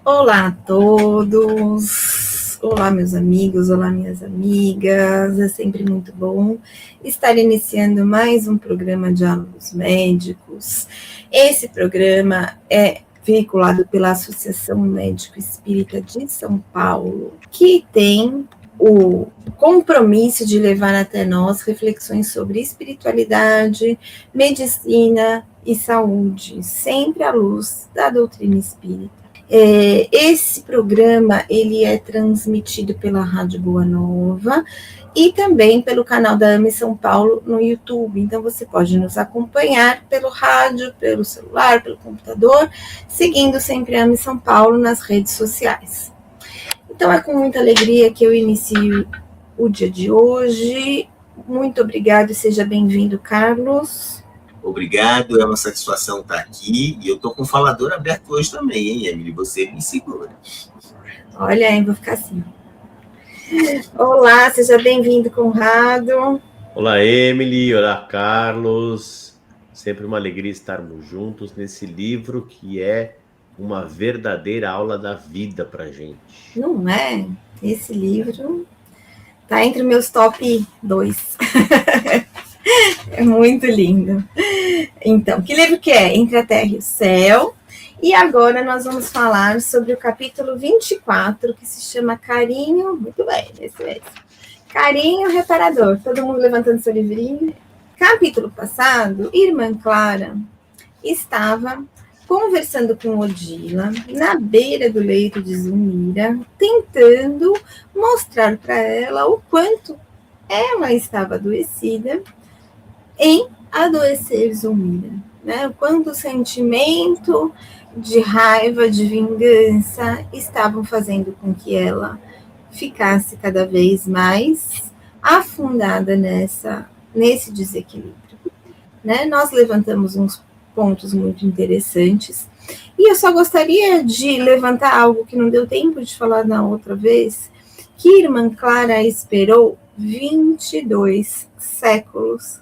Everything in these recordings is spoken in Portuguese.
Olá a todos, olá meus amigos, olá minhas amigas, é sempre muito bom estar iniciando mais um programa Diálogos Médicos. Esse programa é veiculado pela Associação Médico Espírita de São Paulo, que tem o compromisso de levar até nós reflexões sobre espiritualidade, medicina e saúde, sempre à luz da doutrina espírita. Esse programa ele é transmitido pela Rádio Boa Nova e também pelo canal da AME São Paulo no YouTube. Então você pode nos acompanhar pelo rádio, pelo celular, pelo computador, seguindo sempre a AME São Paulo nas redes sociais. Então é com muita alegria que eu inicio o dia de hoje. Muito obrigado e seja bem-vindo, Carlos. Obrigado, é uma satisfação estar aqui. E eu estou com o falador aberto hoje também, hein, Emily? Você me segura. Olha aí, vou ficar assim. Olá, seja bem-vindo, Conrado. Olá, Emily. Olá, Carlos. Sempre uma alegria estarmos juntos nesse livro que é uma verdadeira aula da vida para gente. Não é? Esse livro está entre meus top 2. É muito lindo. Então, que livro que é? Entre a Terra e o Céu. E agora nós vamos falar sobre o capítulo 24, que se chama Carinho... Muito bem, esse mesmo. Carinho Reparador. Todo mundo levantando seu livrinho. Capítulo passado, Irmã Clara estava conversando com Odila na beira do leito de Zulmira, tentando mostrar para ela o quanto ela estava adoecida em adoecer Zulmira, né? O quanto o sentimento de raiva, de vingança estavam fazendo com que ela ficasse cada vez mais afundada nesse desequilíbrio, né? Nós levantamos uns pontos muito interessantes e eu só gostaria de levantar algo que não deu tempo de falar na outra vez, que Irmã Clara esperou 22 séculos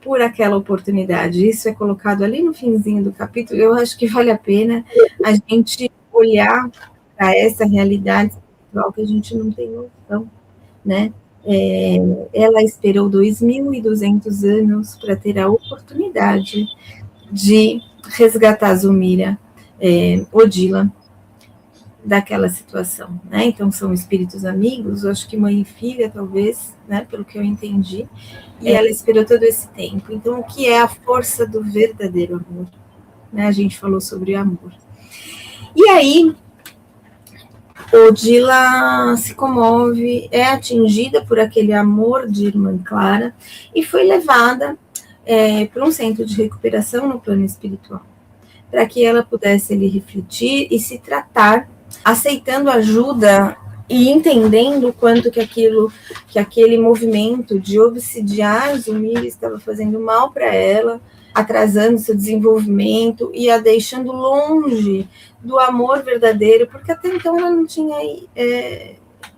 por aquela oportunidade. Isso é colocado ali no finzinho do capítulo. Eu acho que vale a pena a gente olhar para essa realidade espiritual que a gente não tem noção, né? Ela esperou 2.200 anos para ter a oportunidade de resgatar Zulmira, Odila, daquela situação, né? Então são espíritos amigos, eu acho que mãe e filha, talvez, né? Pelo que eu entendi, e ela esperou todo esse tempo. Então, o que é a força do verdadeiro amor? Né? A gente falou sobre amor. E aí, Odila se comove, é atingida por aquele amor de Irmã Clara e foi levada para um centro de recuperação no plano espiritual, para que ela pudesse ali refletir e se tratar, aceitando ajuda e entendendo o quanto que aquele movimento de obsidiar Zulmira estava fazendo mal para ela, atrasando seu desenvolvimento e a deixando longe do amor verdadeiro, porque até então ela não tinha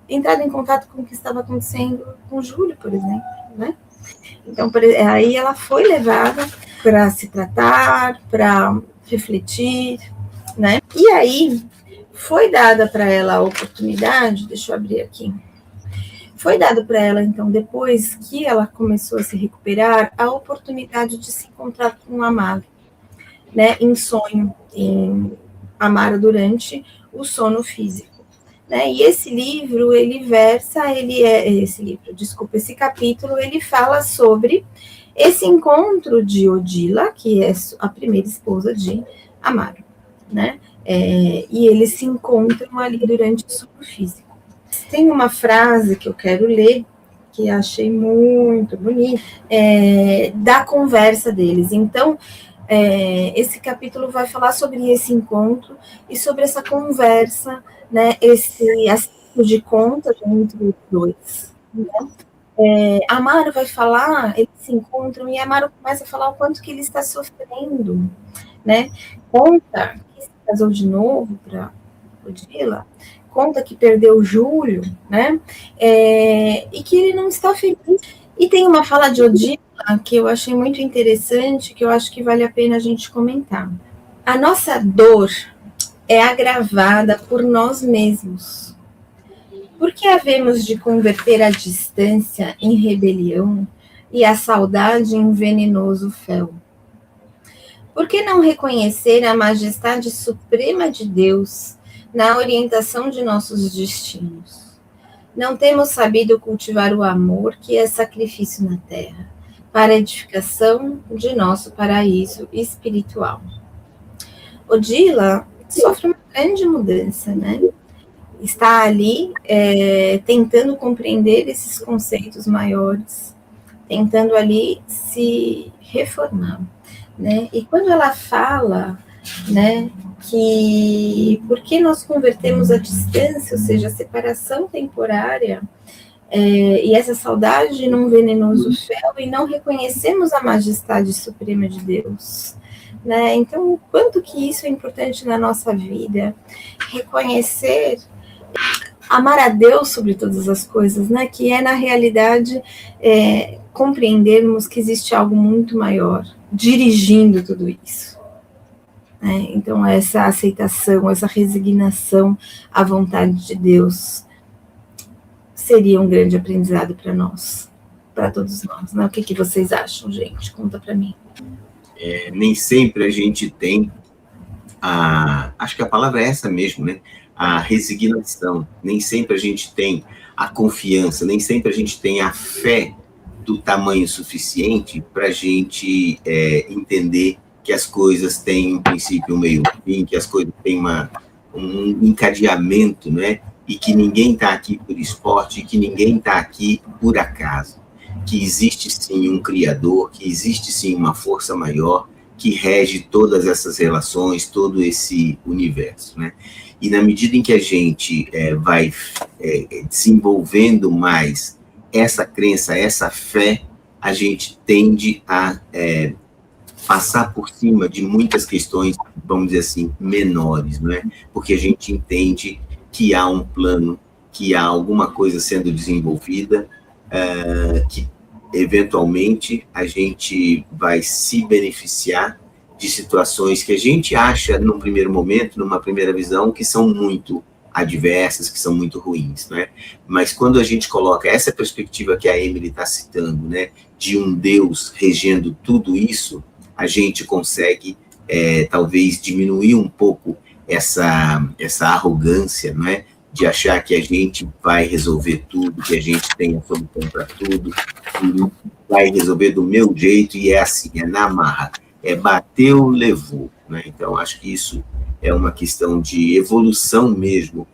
entrado em contato com o que estava acontecendo com Júlio, por exemplo, né? Então, aí ela foi levada para se tratar, para refletir, né? E aí foi dada para ela a oportunidade, deixa eu abrir aqui, foi dado para ela, então, depois que ela começou a se recuperar, a oportunidade de se encontrar com o amado, né, em sonho, em Amaro durante o sono físico, né? E esse livro, esse capítulo, ele fala sobre esse encontro de Odila, que é a primeira esposa de Amaro, né? E eles se encontram ali durante o sono físico. Tem uma frase que eu quero ler, que achei muito bonita, da conversa deles. Então, esse capítulo vai falar sobre esse encontro e sobre essa conversa, né, esse acerto de conta entre os dois, né? Amaro vai falar, eles se encontram e Amaro começa a falar o quanto que ele está sofrendo, né? Conta que se casou de novo para Odila, conta que perdeu o Júlio, né? E que ele não está feliz. E tem uma fala de Odila que eu achei muito interessante, que eu acho que vale a pena a gente comentar. A nossa dor é agravada por nós mesmos. Por que havemos de converter a distância em rebelião e a saudade em venenoso fel? Por que não reconhecer a majestade suprema de Deus na orientação de nossos destinos? Não temos sabido cultivar o amor que é sacrifício na terra, para a edificação de nosso paraíso espiritual. Odila sofre uma grande mudança, né? Está ali tentando compreender esses conceitos maiores, tentando ali se reformar, né? E quando ela fala, né, que por que nós convertemos a distância, ou seja, a separação temporária, e essa saudade num venenoso fel, e não reconhecemos a majestade suprema de Deus, né? Então, o quanto que isso é importante na nossa vida, reconhecer, amar a Deus sobre todas as coisas, né? Que é, na realidade, compreendermos que existe algo muito maior dirigindo tudo isso. Né? Então, essa aceitação, essa resignação à vontade de Deus seria um grande aprendizado para nós, para todos nós. Né? O que vocês acham, gente? Conta para mim. Nem sempre a gente tem acho que a palavra é essa mesmo, né? A resignação. Nem sempre a gente tem a confiança, nem sempre a gente tem a fé do tamanho suficiente para a gente entender que as coisas têm um princípio, um meio, um fim, que as coisas têm um encadeamento, né? E que ninguém está aqui por esporte, que ninguém está aqui por acaso. Que existe sim um Criador, que existe sim uma força maior que rege todas essas relações, todo esse universo, né? E na medida em que a gente vai desenvolvendo mais essa crença, essa fé, a gente tende a passar por cima de muitas questões, vamos dizer assim, menores, né? Porque a gente entende que há um plano, que há alguma coisa sendo desenvolvida, que eventualmente a gente vai se beneficiar de situações que a gente acha, num primeiro momento, numa primeira visão, que são muito adversas, que são muito ruins, né? Mas quando a gente coloca essa perspectiva que a Emily está citando, né, de um Deus regendo tudo isso, a gente consegue, talvez, diminuir um pouco essa arrogância, né, de achar que a gente vai resolver tudo, que a gente tem a solução para tudo, que vai resolver do meu jeito, e é assim, é na marra, bateu, levou, né? Então, acho que isso é uma questão de evolução mesmo,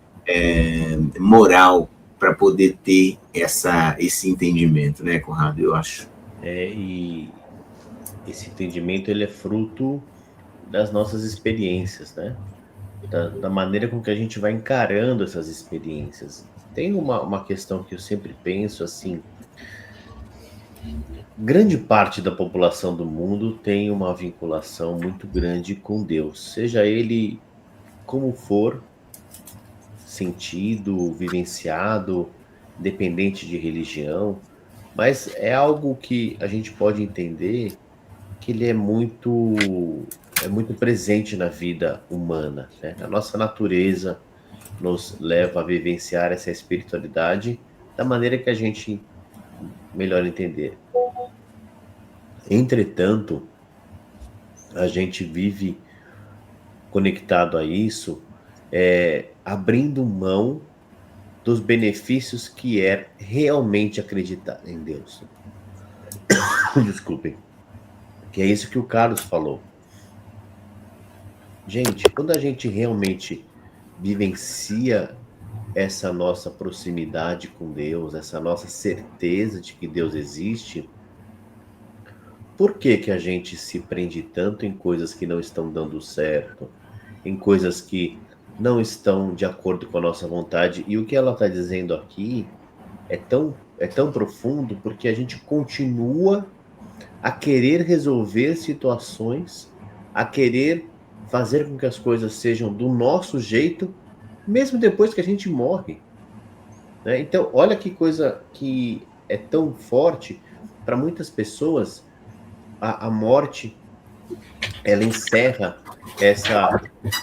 moral, para poder ter esse entendimento, né, Conrado, eu acho. E esse entendimento, ele é fruto das nossas experiências, né? Da maneira com que a gente vai encarando essas experiências. Tem uma questão que eu sempre penso, assim, grande parte da população do mundo tem uma vinculação muito grande com Deus, seja ele como for, sentido, vivenciado, dependente de religião, mas é algo que a gente pode entender que ele é muito presente na vida humana, né? A nossa natureza nos leva a vivenciar essa espiritualidade da maneira que a gente melhor entender. Entretanto, a gente vive conectado a isso, abrindo mão dos benefícios que é realmente acreditar em Deus. Desculpem. Que é isso que o Carlos falou. Gente, quando a gente realmente vivencia essa nossa proximidade com Deus, essa nossa certeza de que Deus existe, por que a gente se prende tanto em coisas que não estão dando certo, em coisas que não estão de acordo com a nossa vontade? E o que ela está dizendo aqui é tão profundo, porque a gente continua a querer resolver situações, a querer fazer com que as coisas sejam do nosso jeito, mesmo depois que a gente morre, né? Então, olha que coisa que é tão forte. Para muitas pessoas, a morte, ela encerra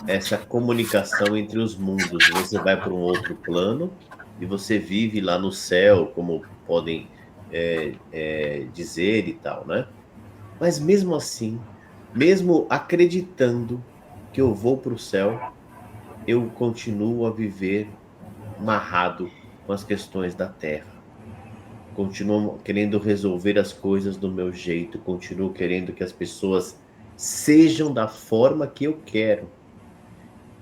essa comunicação entre os mundos. Você vai para um outro plano e você vive lá no céu, como podem dizer e tal, né? Mas mesmo assim, mesmo acreditando que eu vou para o céu, eu continuo a viver amarrado com as questões da terra. Continuo querendo resolver as coisas do meu jeito, continuo querendo que as pessoas sejam da forma que eu quero.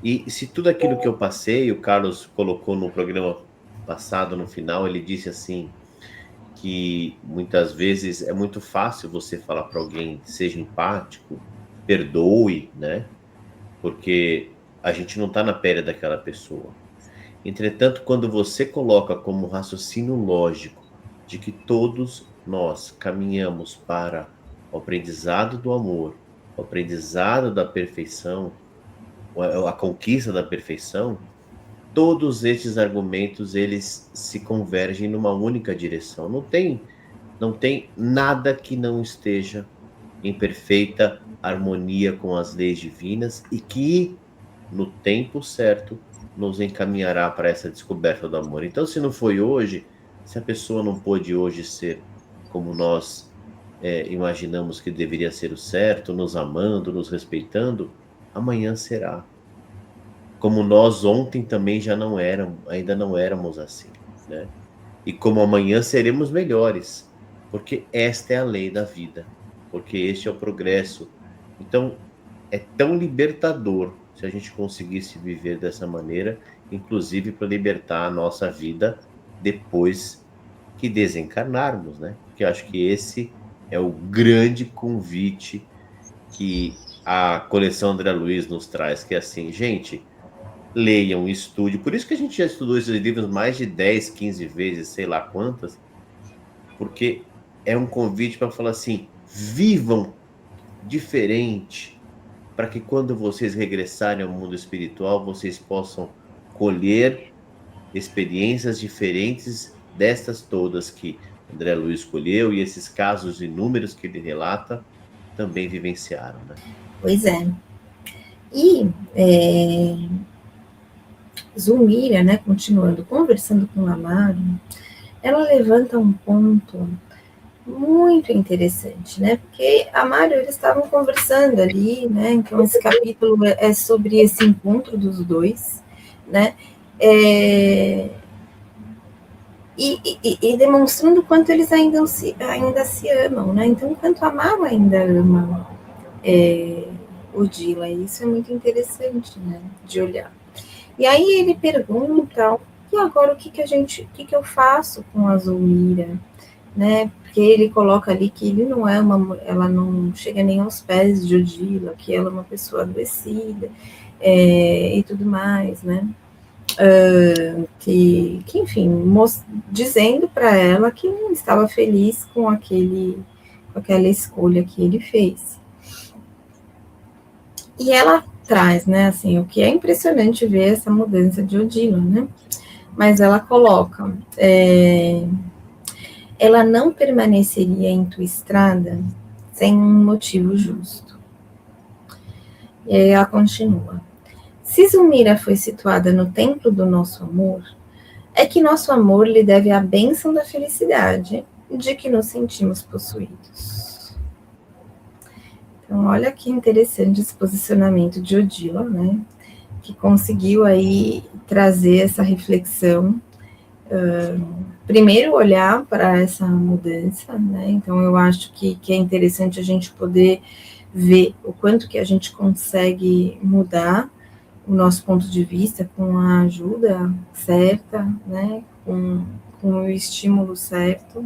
E se tudo aquilo que eu passei, o Carlos colocou no programa passado, no final, ele disse assim, que muitas vezes é muito fácil você falar para alguém, seja empático, perdoe, né? Porque a gente não está na pele daquela pessoa. Entretanto, quando você coloca como raciocínio lógico de que todos nós caminhamos para o aprendizado do amor, o aprendizado da perfeição, a conquista da perfeição, todos estes argumentos eles se convergem numa única direção. Não tem nada que não esteja em perfeita harmonia com as leis divinas e que no tempo certo nos encaminhará para essa descoberta do amor. Então, se não foi hoje, se a pessoa não pôde hoje ser como nós imaginamos que deveria ser o certo, nos amando, nos respeitando, amanhã será. Como nós ontem também já não éramos, ainda não éramos assim, né? E como amanhã seremos melhores, porque esta é a lei da vida, porque este é o progresso. Então, é tão libertador se a gente conseguisse viver dessa maneira, inclusive para libertar a nossa vida depois que desencarnarmos, né? Porque eu acho que esse é o grande convite que a coleção André Luiz nos traz, que é assim, gente, leiam, estude. Por isso que a gente já estudou esses livros mais de 10, 15 vezes, sei lá quantas, porque é um convite para falar assim, vivam diferente, para que quando vocês regressarem ao mundo espiritual, vocês possam colher experiências diferentes destas todas que André Luiz escolheu e esses casos inúmeros que ele relata também vivenciaram, né? Pois é. E Zulmira, né, continuando, conversando com Amaro, ela levanta um ponto muito interessante, né? Porque Amaro, eles estavam conversando ali, né? Então esse capítulo é sobre esse encontro dos dois, né? E demonstrando o quanto eles ainda se amam, né? Então, quanto Amaro ainda ama Odila, isso é muito interessante, né? De olhar. E aí ele pergunta, e agora o que eu faço com a Zulmira, né? Porque ele coloca ali que ele não é ela não chega nem aos pés de Odila, que ela é uma pessoa adoecida e tudo mais, né? Que enfim, dizendo para ela que não estava feliz com aquela escolha que ele fez. E ela traz, né, assim, o que é impressionante ver essa mudança de Odila, né? Mas ela coloca, ela não permaneceria em tua estrada sem um motivo justo. E aí ela continua. Se Zulmira foi situada no templo do nosso amor, é que nosso amor lhe deve a bênção da felicidade de que nos sentimos possuídos. Então, olha que interessante esse posicionamento de Odila, né? Que conseguiu aí trazer essa reflexão. Primeiro, olhar para essa mudança, né? Então, eu acho que é interessante a gente poder ver o quanto que a gente consegue mudar o nosso ponto de vista com a ajuda certa, né? Com o estímulo certo.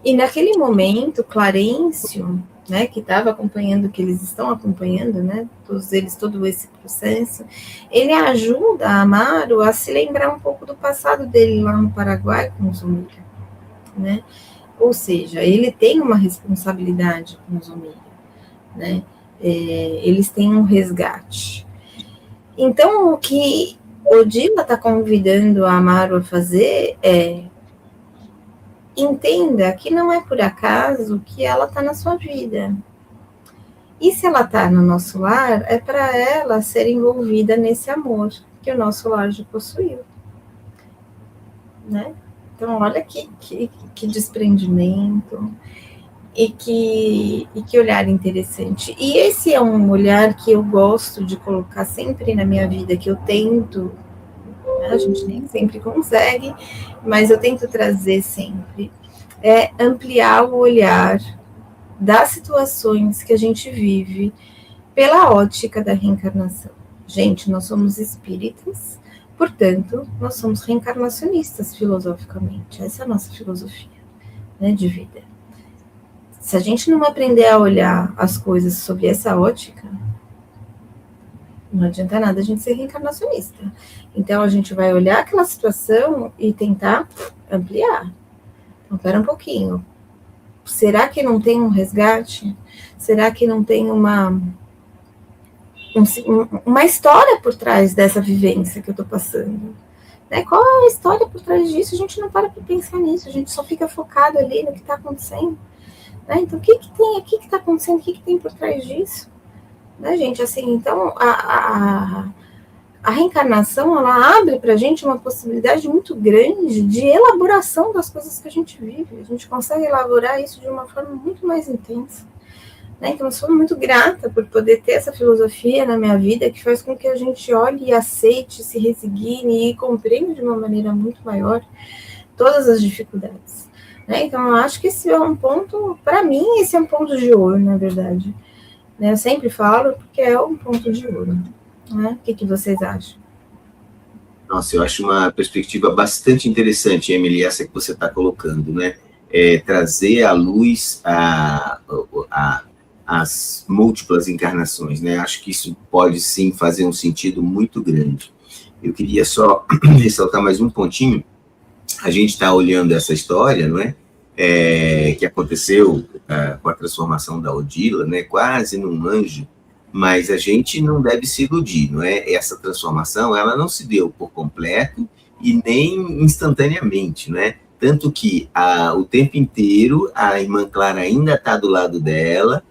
E naquele momento, Clarencio, né, que estava acompanhando, que eles estão acompanhando, né, todos eles, todo esse processo, ele ajuda a Amaro a se lembrar um pouco do passado dele lá no Paraguai com Zulmira, né, ou seja, ele tem uma responsabilidade com Zulmira, né, eles têm um resgate. Então, o que Odila está convidando a Amaro a fazer entenda que não é por acaso que ela está na sua vida. E se ela está no nosso lar, é para ela ser envolvida nesse amor que o nosso lar já possuiu, né? Então, olha que desprendimento e que olhar interessante. E esse é um olhar que eu gosto de colocar sempre na minha vida, que eu tento, né? A gente nem sempre consegue, mas eu tento trazer sempre, é ampliar o olhar das situações que a gente vive pela ótica da reencarnação. Gente, nós somos espíritas, portanto, nós somos reencarnacionistas filosoficamente. Essa é a nossa filosofia, né, de vida. Se a gente não aprender a olhar as coisas sob essa ótica, não adianta nada a gente ser reencarnacionista. Então, a gente vai olhar aquela situação e tentar ampliar. Então, pera um pouquinho. Será que não tem um resgate? Será que não tem uma história por trás dessa vivência que eu estou passando? Né? Qual é a história por trás disso? A gente não para pensar nisso, a gente só fica focado ali no que está acontecendo. Né? Então, o que tem aqui que está acontecendo? O que tem por trás disso? Né, gente? Assim, então, a reencarnação, ela abre para a gente uma possibilidade muito grande de elaboração das coisas que a gente vive. A gente consegue elaborar isso de uma forma muito mais intensa. Né? Então, eu sou muito grata por poder ter essa filosofia na minha vida, que faz com que a gente olhe e aceite, se resigne e compreenda de uma maneira muito maior todas as dificuldades. Né? Então, eu acho que esse é um ponto, para mim, esse é um ponto de ouro, na verdade. Né? Eu sempre falo porque é um ponto de ouro. Né? O que vocês acham? Nossa, eu acho uma perspectiva bastante interessante, Emily, essa que você está colocando, né? Trazer à luz as múltiplas encarnações, né? Acho que isso pode, sim, fazer um sentido muito grande. Eu queria só ressaltar mais um pontinho. A gente está olhando essa história, não é? Que aconteceu com a transformação da Odila, né? Quase num anjo, mas a gente não deve se iludir, não é? Essa transformação, ela não se deu por completo e nem instantaneamente, não é? Tanto que o tempo inteiro a irmã Clara ainda está do lado dela,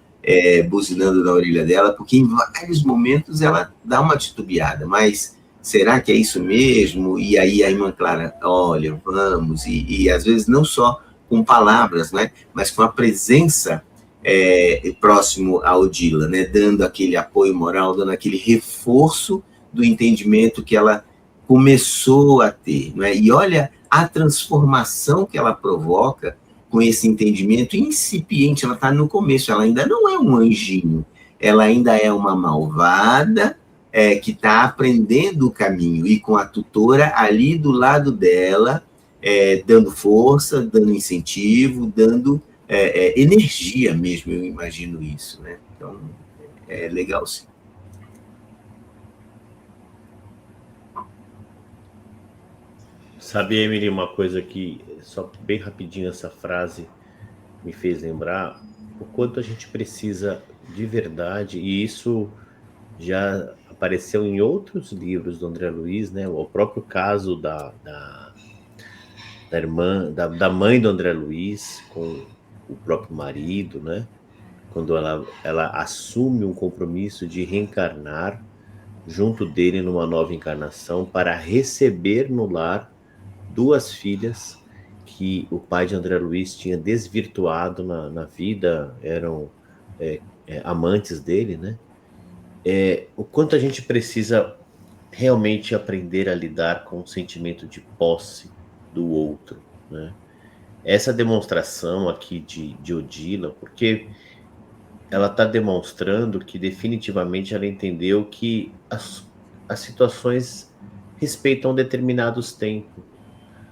buzinando na orelha dela, porque em vários momentos ela dá uma titubeada, mas será que é isso mesmo? E aí a irmã Clara, olha, vamos, e às vezes não só com palavras, né, mas com a presença próximo à Odila, né, dando aquele apoio moral, dando aquele reforço do entendimento que ela começou a ter. Né? E olha a transformação que ela provoca com esse entendimento incipiente. Ela está no começo, ela ainda não é um anjinho, ela ainda é uma malvada que está aprendendo o caminho, e com a tutora ali do lado dela, dando força, dando incentivo, dando energia mesmo, eu imagino isso, né? Então, é legal, sim. Sabe, Emily, uma coisa que, só bem rapidinho, essa frase me fez lembrar o quanto a gente precisa de verdade, e isso já apareceu em outros livros do André Luiz, né? O próprio caso da irmã, da mãe do André Luiz com o próprio marido, né? Quando ela assume um compromisso de reencarnar junto dele numa nova encarnação para receber no lar duas filhas que o pai de André Luiz tinha desvirtuado na vida, eram amantes dele, né? O quanto a gente precisa realmente aprender a lidar com o sentimento de posse do outro, né? Essa demonstração aqui de Odila, porque ela está demonstrando que definitivamente ela entendeu que as situações respeitam determinados tempos,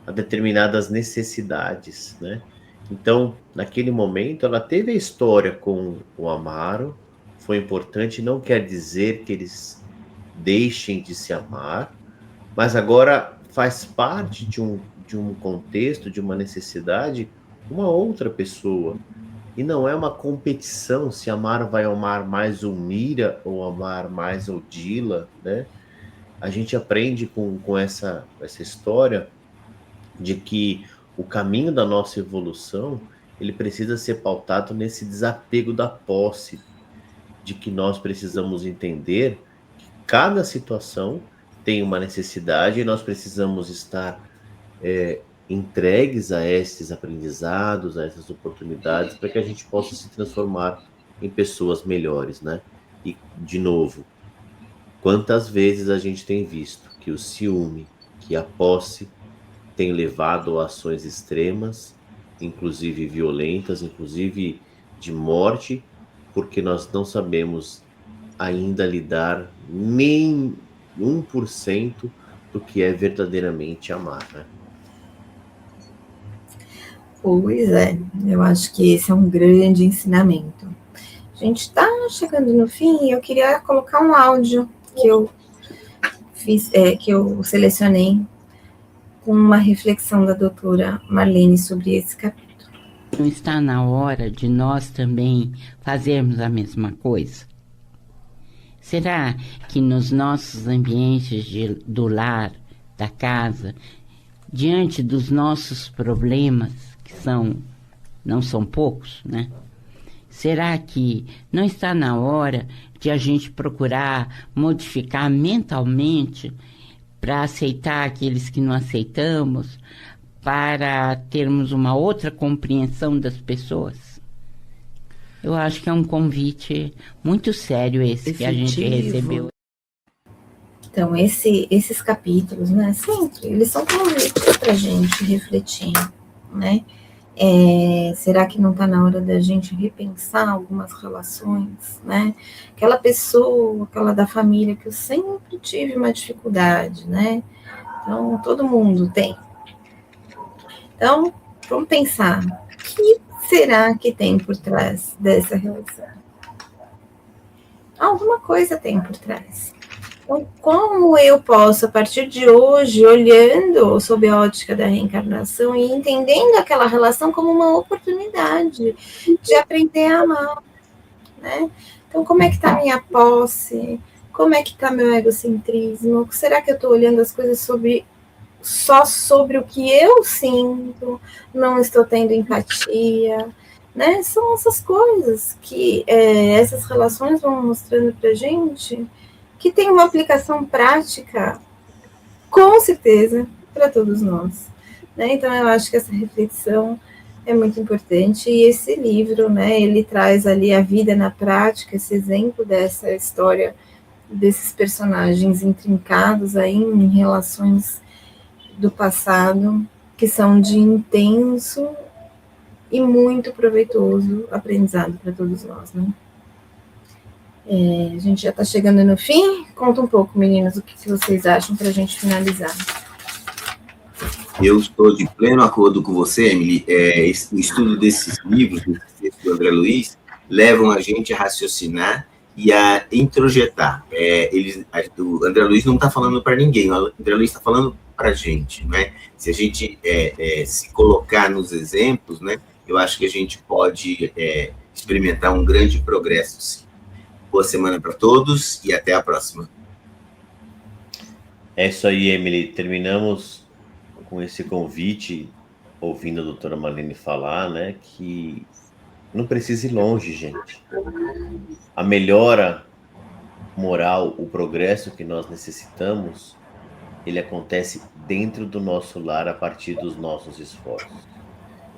a determinadas necessidades, né? Então, naquele momento, ela teve a história com o Amaro, foi importante, não quer dizer que eles deixem de se amar, mas agora faz parte de um contexto, de uma necessidade, uma outra pessoa. E não é uma competição se Amaro vai amar mais o Mira ou amar mais o Dila, né? A gente aprende com essa história de que o caminho da nossa evolução ele precisa ser pautado nesse desapego da posse. de que nós precisamos entender que cada situação tem uma necessidade e nós precisamos estar entregues a esses aprendizados, a essas oportunidades, para que a gente possa se transformar em pessoas melhores, né? E, de novo, quantas vezes a gente tem visto que o ciúme, que a posse tem levado a ações extremas, inclusive violentas, inclusive de morte, porque nós não sabemos ainda lidar nem 1% do que é verdadeiramente amar, né? Pois é, eu acho que esse é um grande ensinamento. A gente está chegando no fim e eu queria colocar um áudio que eu fiz, que eu selecionei com uma reflexão da doutora Marlene sobre esse capítulo. Não está na hora de nós também fazermos a mesma coisa? Será que nos nossos ambientes do lar, da casa, diante dos nossos problemas, que não são poucos, né? Será que não está na hora de a gente procurar modificar mentalmente para aceitar aqueles que não aceitamos, para termos uma outra compreensão das pessoas? Eu acho que é um convite muito sério esse que a gente recebeu. Então, esses capítulos, né, sempre, eles são convites para a gente refletir, né? Será que não está na hora da gente repensar algumas relações, né? Aquela pessoa, aquela da família que eu sempre tive uma dificuldade, né? Então, todo mundo tem. Então, vamos pensar, o que será que tem por trás dessa relação? Alguma coisa tem por trás. Então, como eu posso, a partir de hoje, olhando sob a ótica da reencarnação e entendendo aquela relação como uma oportunidade de aprender a amar, né? Então, como é que está a minha posse? Como é que está meu egocentrismo? Será que eu estou olhando as coisas só sobre o que eu sinto? Não estou tendo empatia? Né? São essas coisas que essas relações vão mostrando para a gente que tem uma aplicação prática, com certeza, para todos nós. Né? Então, eu acho que essa reflexão é muito importante, e esse livro, né, ele traz ali a vida na prática, esse exemplo dessa história, desses personagens intrincados aí em relações do passado, que são de intenso e muito proveitoso aprendizado para todos nós, né? A gente já está chegando no fim. Conta um pouco, meninas, o que vocês acham para a gente finalizar. Eu estou de pleno acordo com você, Emily. O estudo desses livros, do André Luiz, levam a gente a raciocinar e a introjetar. O André Luiz não está falando para ninguém, o André Luiz está falando para a gente, né? Se a gente se colocar nos exemplos, né, eu acho que a gente pode experimentar um grande progresso, sim. Boa semana para todos e até a próxima. É isso aí, Emily. Terminamos com esse convite, ouvindo a doutora Marlene falar, né, que não precisa ir longe, gente. A melhora moral, o progresso que nós necessitamos, ele acontece dentro do nosso lar a partir dos nossos esforços.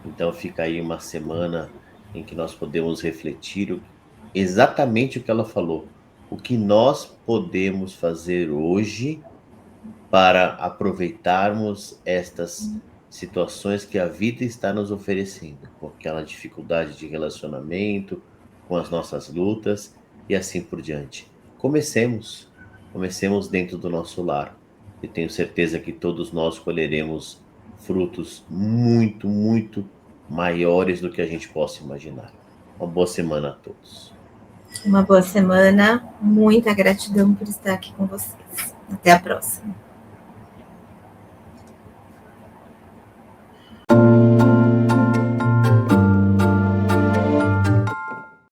Então fica aí uma semana em que nós podemos refletir exatamente o que ela falou. O que nós podemos fazer hoje para aproveitarmos estas situações que a vida está nos oferecendo, com aquela dificuldade de relacionamento, com as nossas lutas e assim por diante. Comecemos dentro do nosso lar. E tenho certeza que todos nós colheremos frutos muito, muito maiores do que a gente possa imaginar. Uma boa semana a todos. Uma boa semana, muita gratidão por estar aqui com vocês. Até a próxima.